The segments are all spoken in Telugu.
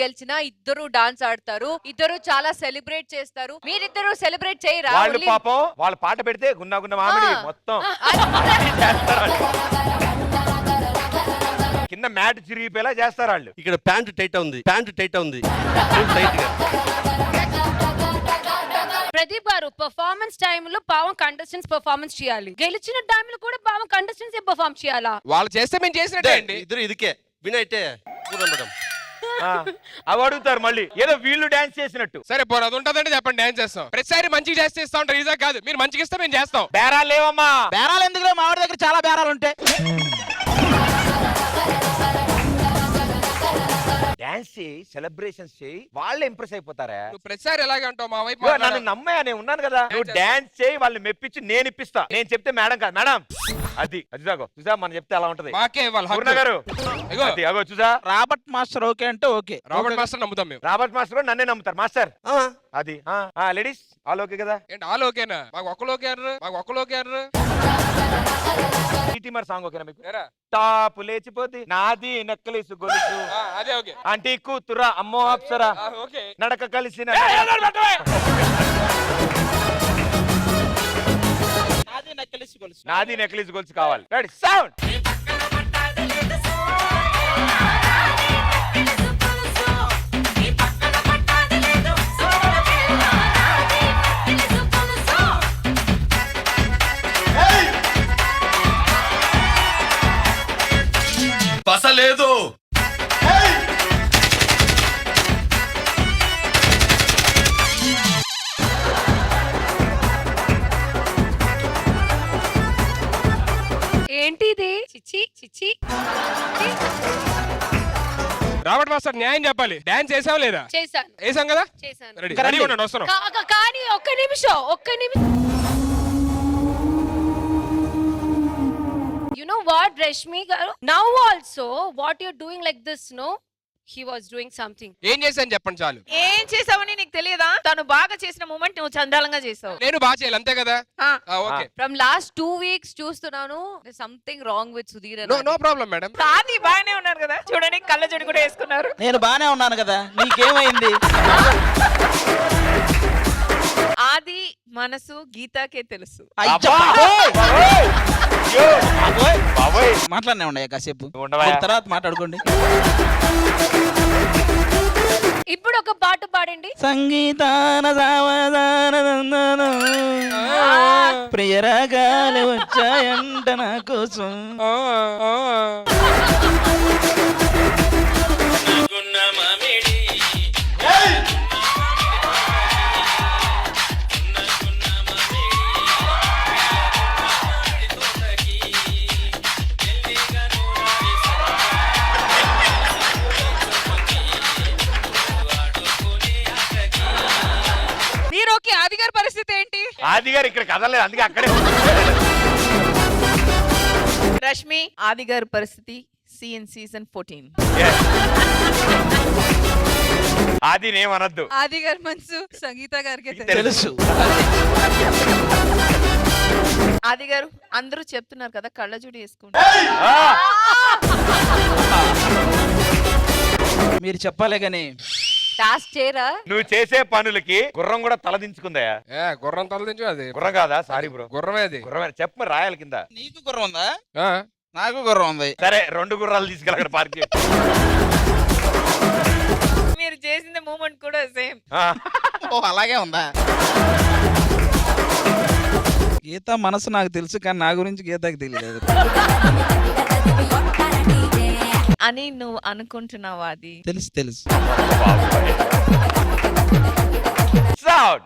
గెలిచినా ఇద్దరు డాన్స్ ఆడతారు, ఇద్దరు చాలా సెలబ్రేట్ చేస్తారు. మీరిద్దరు సెలబ్రేట్ చేయరా? వాళ్ళు పాపం వాళ్ళు పాట పెడితే గున్నా గున్న మామిడి మొత్తం కింద మ్యాట్ చిరిగిపోయేలా చేస్తారు వాళ్ళు. ఇక్కడ ప్యాంట్ టైట్ ఉంది, ప్యాంట్ టైట్ ఉంది టైట్ గా. ప్రదీప్ గారు పర్ఫార్మెన్స్ టైమ్ లో పావం కంటెస్టెంట్స్ పర్ఫార్మెన్స్ చేయాలి, గెలిచిన టైమ్ లో కూడా పావం కంటెస్టెంట్స్ పర్ఫార్మ్ చేయాలా? వాళ్ళు చేస్తే మేము చేసినట్టే అండి. ఇద్దరు ఇదికే వినైతే మేడం అవి అడుగుతారు మళ్ళీ ఏదో వీళ్ళు డాన్స్ చేసినట్టు. సరే పోనీ అది ఉంటుందంటే చెప్పండి, డాన్స్ చేస్తాం. ప్రతిసారి మంచిగా చేస్తే ఇస్తా ఉంటారు, ఈజా కాదు. మీరు మంచిగా ఇస్తే మేము చేస్తాం. బేరాలు లేవమ్మా. బేరాలు ఎందుకు? మా వాడి దగ్గర చాలా బేరాలు ఉంటాయి. డాన్స్ చేయి, సెలబ్రేషన్స్ చేయి, వాళ్ళే ఇంప్రెస్ అయిపోతారా? నువ్వు ప్రతిసారి ఎలాగే అంటావు మా వైపు. నన్ను నమ్మయ్యా, నేను ఉన్నాను కదా. నువ్వు డాన్స్ చేయి, వాళ్ళు మెప్పించి నేను ఇప్పిస్తా. నేను చెప్తే మేడం కాదు మేడం అది అది దాగో చూసా, మనం చెప్తే అలా ఉంటది. మాకే ఇవ్వాలి పూర్ణ గారు అగో చూసా. రాబర్ట్ మాస్టర్ ఓకే అంటే ఓకే. రాబర్ట్ మాస్టర్ నమ్ముతాం మేము. రాబర్ట్ మాస్టర్ కూడా నన్నే నమ్ముతారు మాస్టర్. అది లేడీస్ ఆల్ ఓకే కదా? ఏంటి ఆల్ ఓకేనా? మాకు ఒక్కలు ఓకే అన్నారు, మాకు ఒక్కలు ఓకే అన్నారు. మరి సాంగ్ ఓకేనా మీకు? టాపు లేచిపోతే నాది నక్కలేసు గొలుసు, అదే ఓకే. ఆంటీ కూతురా అమ్మో అప్సరా ఓకే. నడక కలిసిన నాది నెక్లెస్ గొలుసు కావాలి. Ready sound. పసలేదు ఏంటి ఇది? చిచ్చి చిచ్చి. రాబర్ట్ మాస్టర్ న్యాయం చెప్పాలి. డాన్స్ చేసావా లేదా? చేశాను. వేసాం కదా? చేశాను. రెడీ రెడీ ఉన్నాను, వస్తున్నాం. కానీ ఒక్క నిమిషం. You know what, Rashmi garu? Now also, what you're doing like this, no? He was doing something. ఏం చేశాను చెప్పండి చాలు. ఏం చేసావని నీకు తెలియదా? తను బాగా చేసిన మూమెంట్ నువ్వు చండాలంగా చేసావు. నేను బాగా చేయాలి అంతే కదా? ఓకే. From last 2 weeks చూస్తున్నాను, there's something wrong with Sudhir and no problem madam. కానీ బాగానే ఉన్నారు కదా, చూడండి కళ్ళ జోడు కూడా వేసుకున్నారు. నేను బానే ఉన్నాను కదా, నీకేమైంది? ఆది మనసు గీతాకే తెలుసు. మాట్లాడనే ఉన్నాయా కాసేపు, ఉండవా? తర్వాత మాట్లాడుకోండి. ఇప్పుడు ఒక పాట పాడండి. సంగీతాన ప్రియరాగాలు వచ్చాయంట నా కోసం. మీరు ఓకే, ఆది గారి పరిస్థితి ఏంటి? ఆది గారు ఇక్కడ కదలేదు, అందుకే అక్కడే. రష్మి, ఆది గారి పరిస్థితి సీజన్ 14. ఆది నేమనద్దు. ఆది గారి మనసు సంగీత గారికి తెలుసు. ఆది గారు అందరూ చెప్తున్నారు కదా కళ్ళజోడు వేసుకుంటారు. మీరు చెప్పాలే గాని టాస్క్ చేయరా? నువ్వు చేసే పనులకి గుర్రం కూడా తలదించుకుందా? గుర్రం తలదించు. అది గుర్రం కాదా? సారీ బ్రో, గుర్రమే అది. గుర్రమే. చెప్ప రాయాలి కింద. నీకు గుర్రం ఉందా? నాకు గుర్రం ఉంది. సరే 2 గుర్రాలు తీసుకెళ్ళి పార్క్ చేయి. మీరు చేసిన మూమెంట్ కూడా సేమ్. ఓ అలాగే ఉందా? గీత మనసు నాకు తెలుసు, కానీ నా గురించి గీతకి తెలియదు అని నువ్వు అనుకుంటున్నావా? అది తెలుసు. Sound.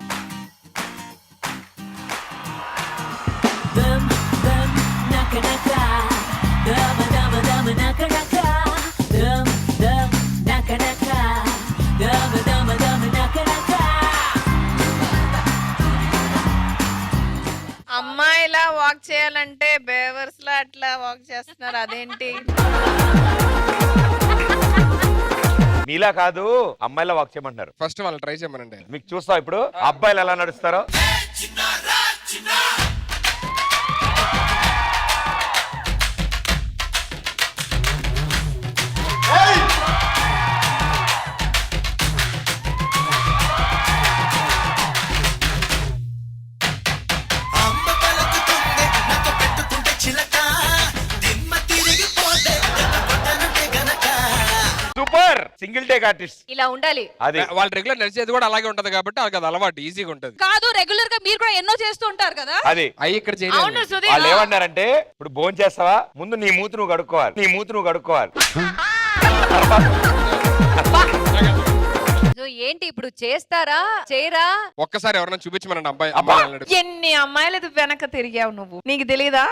అమ్మాయిలా వాక్ చేయాలంటే బేవర్స్ లా అట్లా వాక్ చేస్తున్నారు, అదేంటి? మీలా కాదు, అమ్మాయిలా వాక్ చేయమంటున్నారు. ఫస్ట్ వాళ్ళు ట్రై చేయమనండి. మీకు చూస్తావు ఇప్పుడు అబ్బాయిలు ఎలా నడుస్తారో. సింగిల్ టేక్ ఆర్టిస్ట్ ఇలా ఉండాలి. అది వాళ్ళు రెగ్యులర్ నడిచేది కూడా అలాగే ఉంటది కాబట్టి వాళ్ళకి అది అలవాటు ఈజీగా ఉంటది. కాదు రెగ్యులర్ గా మీరు కూడా ఎన్నో చేస్తూ ఉంటారు కదా. అది అయ్యి ఇక్కడ అవును చేయలేదు. సుధీర్. వాళ్ళు ఏమన్నారంటే ఇప్పుడు భోజనం చేస్తావా, ముందు నీ మూతి నువ్వు కడుక్కోవాలి, నీ మూతి నువ్వు కడుక్కోవాలి. సో ఏంటి ఇప్పుడు చేస్తారా చేయరా? ఒక్కసారి ఎవరైనా చూపించమనండి అబ్బాయి అబ్బా. అమ్మాయి అన్నాడు. ఎన్ని అమ్మాయిలు వెనక తిరిగావు నువ్వు, నీకు తెలీదా?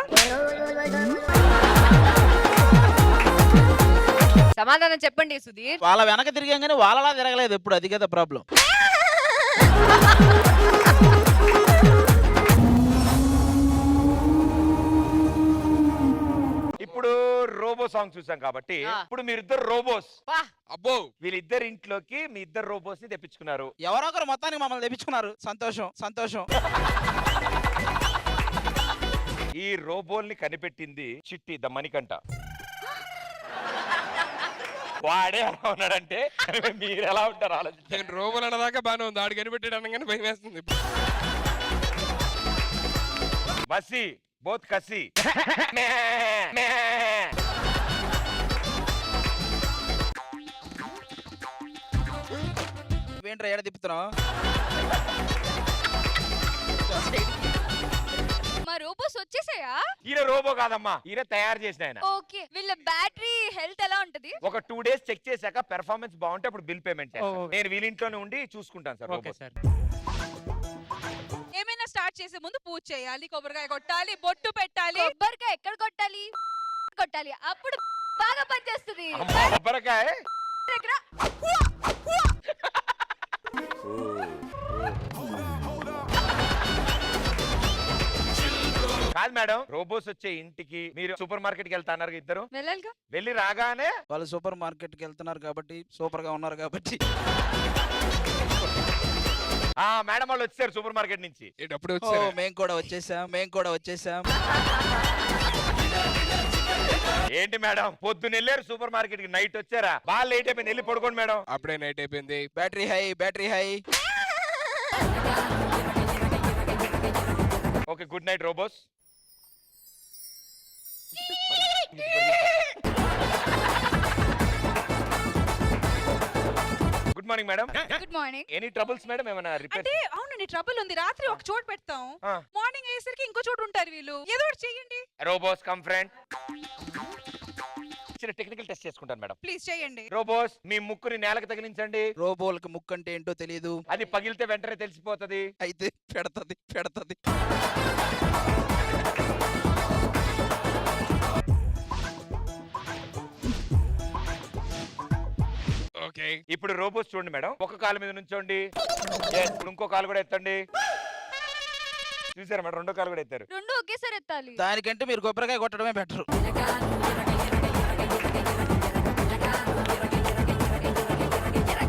సమాధానం చెప్పండి సుధీర్. వాళ్ళ వెనక తిరిగాం కానీ వాళ్ళలా తిరగలేదు ఎప్పుడు, అది కదా ప్రాబ్లం. ఇప్పుడు రోబో సాంగ్ చూసాం కాబట్టి ఆ. ఇప్పుడు మీరిద్దరు రోబోస్. వా, అబ్బో వీళ్ళిద్దరు ఇంట్లోకి మీ ఇద్దరు రోబోస్ ని తెప్పించుకున్నారు. ఎవరో ఒకరు మొత్తానికి మమ్మల్ని తెప్పించుకున్నారు. సంతోషం సంతోషం. ఈ రోబోల్ని కనిపెట్టింది చిట్టి ద మణికంఠ. వాడే ఎలా ఉన్నాడంటే మీరు ఎలా ఉంటారు ఆలోచించండి. నేను రోబోలు అన్నదాకా బాగానే ఉంది, ఆడు కనిపెట్టాడు అనగానే భయం వేస్తుంది. మసి బోత్ కసి. ఏంట్రా ఏడ తిప్పుతున్నావు? మా రోబోస్ వచ్చేసాయా? ఈయన రోబో కాదమ్మా, ఈయన తయారు చేసిన ఆయన. ఓకే, వీళ్ళ బ్యాటరీ హెల్త్ ఎలా ఉంటది? ఒక 2 days చెక్ చేశాక పెర్ఫార్మెన్స్ బాగుంటే అప్పుడు బిల్ పేమెంట్ చేస్తాను. నేను వీళ్ళింట్లోనే ఉండి చూసుకుంటాను సార్ రోబో. ఏమైనా స్టార్ట్ చేసే ముందు పూజ చేయాలి, కొబ్బరికాయ కొట్టాలి, బొట్టు పెట్టాలి. కొబ్బరికాయ ఎక్కడ కొట్టాలి? కొట్టాలి, అప్పుడు బాగా పనిచేస్తుంది. అమ్మా, కొబ్బరికాయ దగ్గర కాదు మేడం, రోబోస్ వచ్చే ఇంటికి మీరు సూపర్ మార్కెట్ కి వెళ్తా అన్నారు ఇద్దరు. వెళ్ళాలిగా. వెళ్ళి రాగానే వాళ్ళు సూపర్ మార్కెట్ కి వెళ్తున్నారు కాబట్టి, సూపర్ గా ఉన్నారు కాబట్టి. ఆ మేడం వాళ్ళు వచ్చారు సూపర్ మార్కెట్ నుంచి. అప్పుడు ఓ, వచ్చారు. మేము కూడా వచ్చేసాం, మేము కూడా వచ్చేసాం. ఏంటి మేడం పొద్దున్న వెళ్ళారు సూపర్ మార్కెట్ కి, నైట్ వచ్చారా? బాగా లేట్ అయిపోయింది, వెళ్ళి పడుకోండి మేడం. అప్పుడే నైట్ అయిపోయింది. Battery high, battery high. Okay, good night robots. Good morning madam. Good morning. Any troubles madam? ఏమైనా రిపేర్? అంటే అవునండి, ట్రబుల్ ఉంది. రాత్రి ఒక చోటు పెడతాం, ఆ. మార్నింగ్ అయ్యేసరికి ఇంకో చోటు ఉంటారు వీళ్ళు. ఏదో ఒకటి చెయ్యండి రోబోస్ కమ్ ఫ్రెండ్. చిన్న టెక్నికల్ టెస్ట్ చేసుకుంటాను మేడం. ప్లీజ్, చెయ్యండి. రోబోస్ మీ ముక్కుని నేలకు తగిలించండి. రోబోలకి ముక్కు అంటే ఏంటో తెలియదు, అది పగిలితే వెంటనే తెలిసిపోతది. అయితే పెడతది పెడతది. ఓకే, ఇప్పుడు రోబోస్ చూడండి మేడం, ఒక కాలు మీద నుంచోండి. Yes, ఇప్పుడు ఇంకో కాలు కూడా ఎత్తండి. చూసారా మేడం, రెండో కాలు కూడా ఎత్తారు. రెండు ఒకేసారి ఎత్తాలి. దానికంటే మీరు కొబ్బరికాయ కొట్టడమే బెటర్.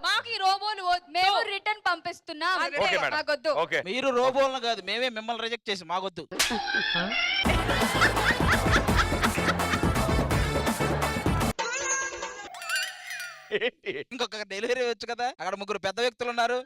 మాకు ఈ రోబోలు వద్దు. మేము రిటర్న్ పంపిస్తున్నాం. అంతే. Okay madam. మాకొద్దు. ఓకే మీరు రోబోలను కాదు, మేమే మిమ్మల్ని రిజెక్ట్ చేసి మాకొద్దు. ఏంటి? ఇంకొక డెలివరీ వచ్చు కదా, అక్కడ ముగ్గురు పెద్ద వ్యక్తులు ఉన్నారు.